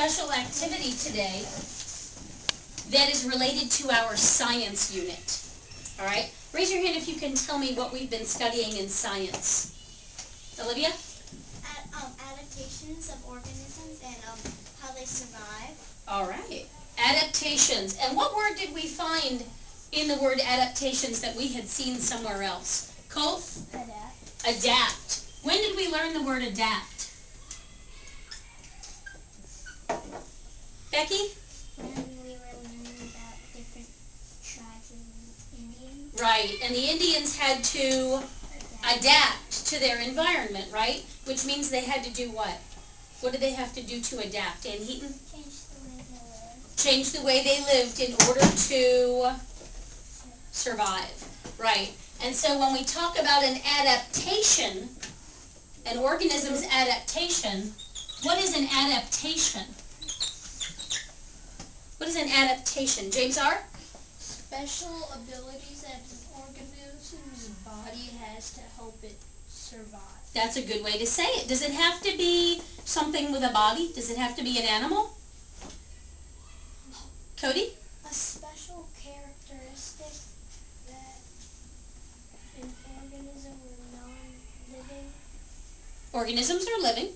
special activity today that is related to our science unit. All right? Raise your hand if you can tell me what we've been studying in science. Olivia? Adaptations of organisms and how they survive. All right. Adaptations. And what word did we find in the word adaptations that we had seen somewhere else? Cole? Adapt. Adapt. When did we learn the word adapt? Becky? When we were learning about different tribes of Indians. Right. And the Indians had to adapt to their environment, right? Which means they had to do what? What did they have to do to adapt? Ann Heaton? Change the way they lived. Change the way they lived in order to survive. Right. And so when we talk about an adaptation, an organism's adaptation, what is an adaptation? What is an adaptation? James R.? Special abilities that an organism's body has to help it survive. That's a good way to say it. Does it have to be something with a body? Does it have to be an animal? Cody? A special characteristic that an organism or non-living. Organisms are living.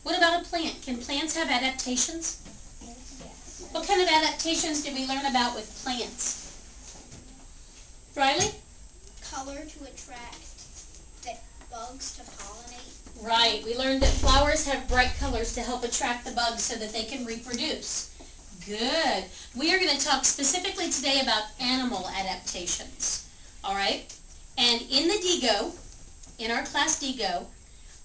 What about a plant? Can plants have adaptations? Yes. What kind of adaptations did we learn about with plants? Riley? Color to attract the bugs to pollinate. Right. We learned that flowers have bright colors to help attract the bugs so that they can reproduce. Good. We are going to talk specifically today about animal adaptations. All right? And in the DIGO, in our class DIGO,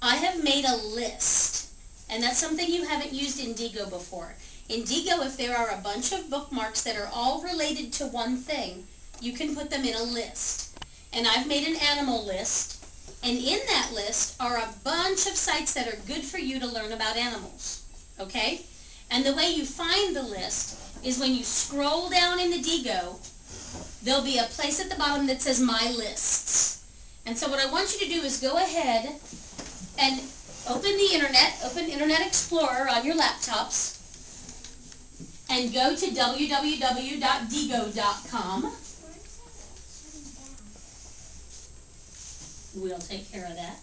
I have made a list. And that's something you haven't used in DIGO before. In DIGO, if there are a bunch of bookmarks that are all related to one thing, you can put them in a list. And I've made an animal list. And in that list are a bunch of sites that are good for you to learn about animals. Okay? And the way you find the list is when you scroll down in the DIGO, there'll be a place at the bottom that says My Lists. And so what I want you to do is go ahead and open the internet, open Internet Explorer on your laptops, and go to www.digo.com. We'll take care of that.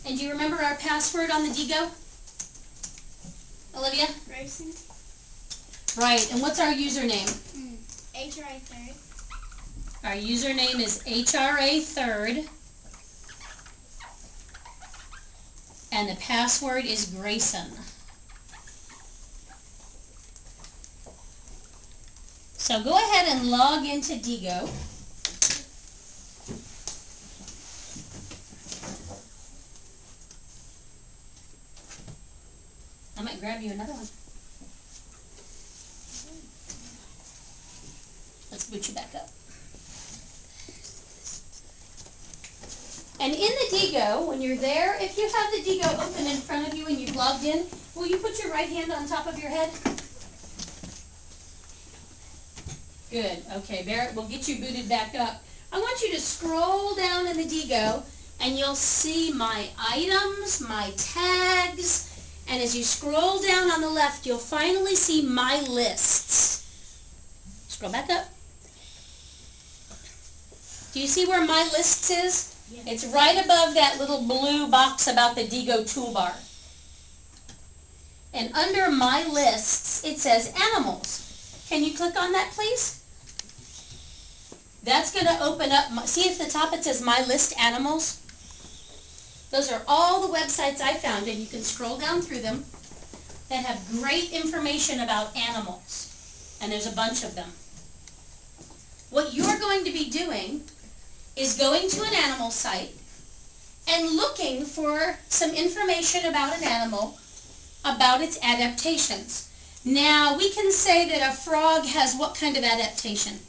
And do you remember our password on the DIGO? Olivia? Grayson. Right, and what's our username? HRA3rd. Our username is HRA3rd. And the password is Grayson. So go ahead and log into DIGO. I might grab you another one. Let's boot you back up. And in the DIGO, when you're there, if you have the DIGO open in front of you and you've logged in, will you put your right hand on top of your head? Good. Okay, Barrett, we'll get you booted back up. I want you to scroll down in the DIGO, and you'll see my items, my tags, and as you scroll down on the left, you'll finally see My Lists. Scroll back up. Do you see where My Lists is? Yes. It's right above that little blue box about the DIGO toolbar. And under My Lists, it says Animals. Can you click on that, please? That's going to open up, see at the top it says My List Animals? Those are all the websites I found, and you can scroll down through them, that have great information about animals. And there's a bunch of them. What you're going to be doing is going to an animal site and looking for some information about an animal, about its adaptations. Now, we can say that a frog has what kind of adaptation?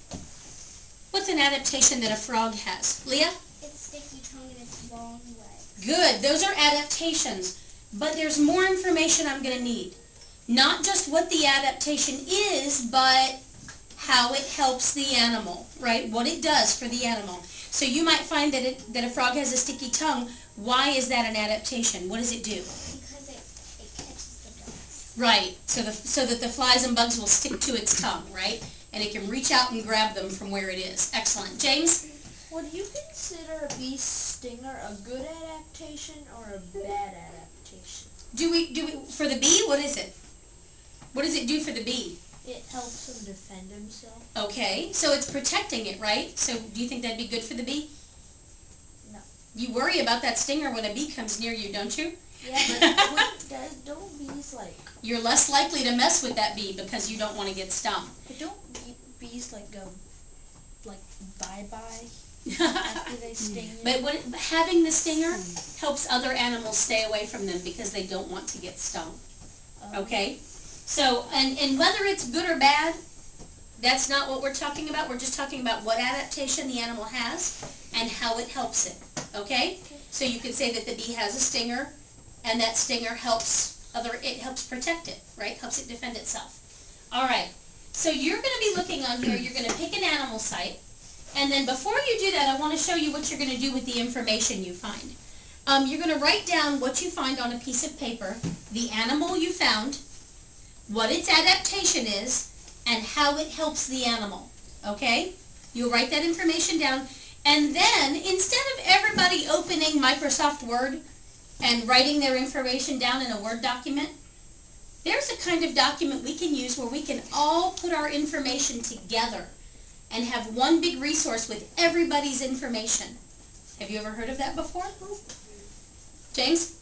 What's an adaptation that a frog has? Leah? Its sticky tongue and its long legs. Good. Those are adaptations. But there's more information I'm going to need. Not just what the adaptation is, but how it helps the animal, right? What it does for the animal. So you might find that a frog has a sticky tongue. Why is that an adaptation? What does it do? Because it catches the bugs. Right, so that the flies and bugs will stick to its tongue, right? And it can reach out and grab them from where it is. Excellent. James? Would you consider a bee's stinger a good adaptation or a bad adaptation? Do we, for the bee, what is it? What does it do for the bee? It helps him defend himself. Okay, so it's protecting it, right? So do you think that'd be good for the bee? No. You worry about that stinger when a bee comes near you, don't you? Yeah, but don't bees like... You're less likely to mess with that bee because you don't want to get stung. But don't bees like go, like, bye-bye after they sting you? But having the stinger helps other animals stay away from them because they don't want to get stung. Okay? So, and whether it's good or bad, that's not what we're talking about. We're just talking about what adaptation the animal has and how it helps it. Okay? So you could say that the bee has a stinger, and that stinger helps protect it, right? Helps it defend itself. All right. So you're going to be looking on here. You're going to pick an animal site, and then before you do that, I want to show you what you're going to do with the information you find. You're going to write down what you find on a piece of paper, the animal you found, what its adaptation is, and how it helps the animal, okay? You'll write that information down, and then instead of everybody opening Microsoft Word and writing their information down in a Word document, there's a kind of document we can use where we can all put our information together and have one big resource with everybody's information. Have you ever heard of that before? James?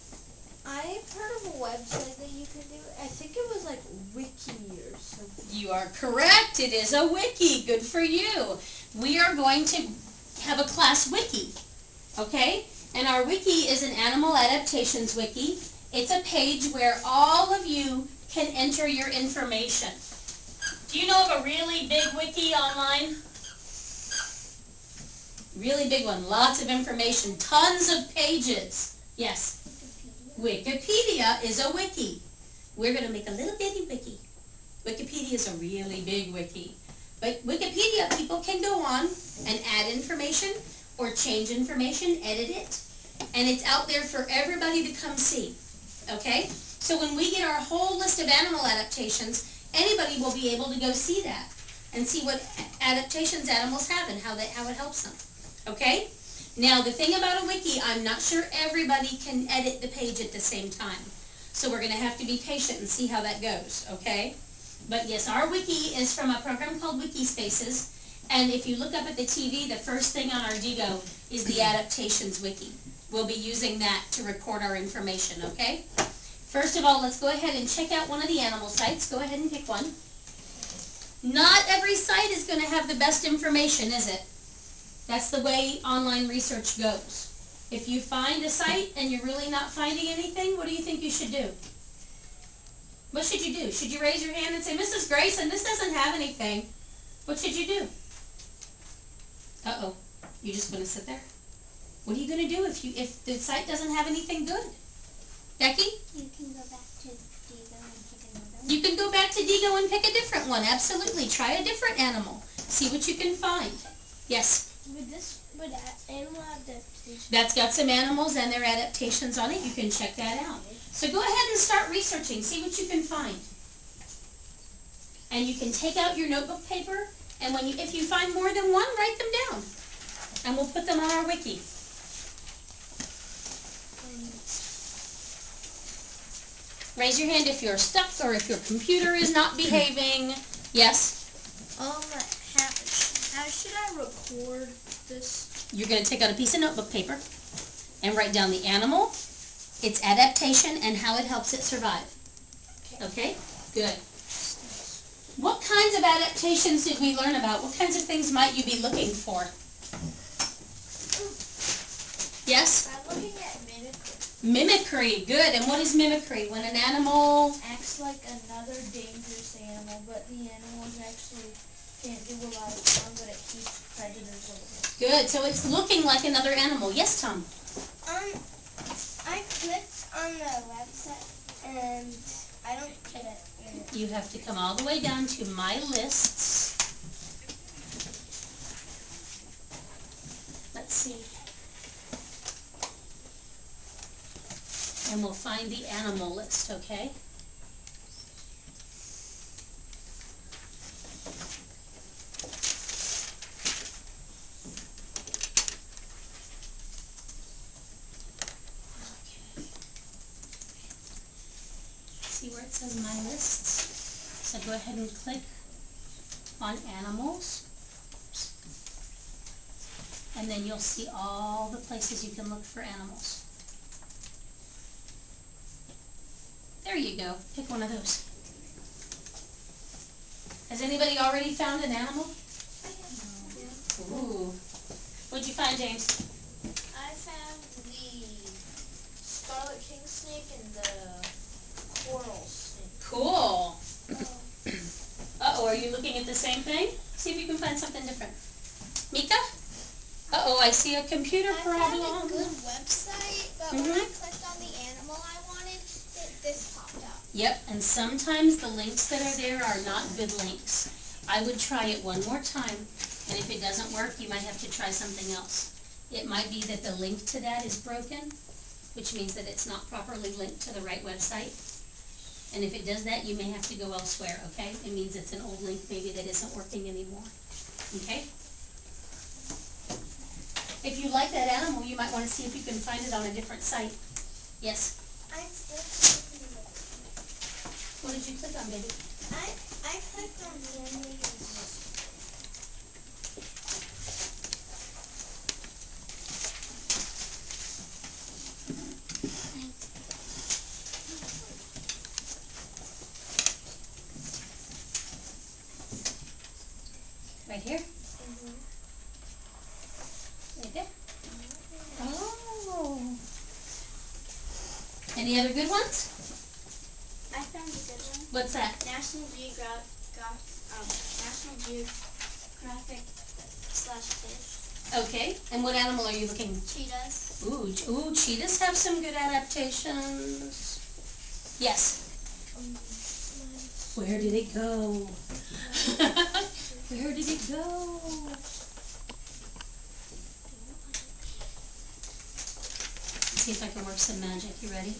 I've heard of a website that you can do. I think it was like Wiki or something. You are correct. It is a wiki. Good for you. We are going to have a class wiki, okay? And our wiki is an animal adaptations wiki. It's a page where all of you can enter your information. Do you know of a really big wiki online? Really big one. Lots of information. Tons of pages. Yes? Wikipedia is a wiki. We're going to make a little bitty wiki. Wikipedia is a really big wiki. But Wikipedia, people can go on and add information or change information, edit it, and it's out there for everybody to come see. Okay? So when we get our whole list of animal adaptations, anybody will be able to go see that and see what adaptations animals have and how it helps them. Okay? Now, the thing about a wiki, I'm not sure everybody can edit the page at the same time. So we're going to have to be patient and see how that goes, okay? But yes, our wiki is from a program called Wikispaces, and if you look up at the TV, the first thing on our Digo is the Adaptations Wiki. We'll be using that to record our information, okay? First of all, let's go ahead and check out one of the animal sites. Go ahead and pick one. Not every site is going to have the best information, is it? That's the way online research goes. If you find a site and you're really not finding anything, what do you think you should do? What should you do? Should you raise your hand and say, Mrs. Grayson, this doesn't have anything? What should you do? Uh-oh. You're just going to sit there? What are you going to do if the site doesn't have anything good? Becky? You can go back to Digo and pick another one. You can go back to Digo and pick a different one. Absolutely. Try a different animal. See what you can find. Yes? Would animal adaptation... That's got some animals and their adaptations on it. You can check that out. So go ahead and start researching. See what you can find. And you can take out your notebook paper, and if you find more than one, write them down. And we'll put them on our wiki. Raise your hand if you're stuck or if your computer is not behaving. Yes? How should I record this? You're going to take out a piece of notebook paper and write down the animal, its adaptation, and how it helps it survive. Okay? Good. What kinds of adaptations did we learn about? What kinds of things might you be looking for? Yes? I'm looking at mimicry. Mimicry. Good. And what is mimicry? When an animal Acts like another dangerous animal, but the animal actually can't do a lot of harm, but it keeps predators away. Good. So it's looking like another animal. Yes, Tom? I clicked on the website and I don't get it. You have to come all the way down to My Lists. Let's and we'll find the animal list, okay? See where it says My Lists? So go ahead and click on Animals. And then you'll see all the places you can look for animals. There you go. Pick one of those. Has anybody already found an animal? Ooh. What'd you find, James? I found the scarlet king snake and the coral snake. Cool. Uh-oh, are you looking at the same thing? See if you can find something different. Mika? Uh-oh, I see a computer problem. I found a good website, but when I clicked on the animal I wanted, this popped up. Yep, and sometimes the links that are there are not good links. I would try it one more time, and if it doesn't work, you might have to try something else. It might be that the link to that is broken, which means that it's not properly linked to the right website. And if it does that, you may have to go elsewhere, okay? It means it's an old link maybe that isn't working anymore, okay? If you like that animal, you might want to see if you can find it on a different site. Yes? I'm still clicking on it. What did you click on, baby? I clicked on family and list. Right here? Right there? Oh. Any other good ones? I found a good one. What's that? National Geographic/kids. Okay, and what animal are you looking? Cheetahs. Ooh, cheetahs have some good adaptations. Yes. Where did it go? Where did it go? See if I can work some magic. You ready?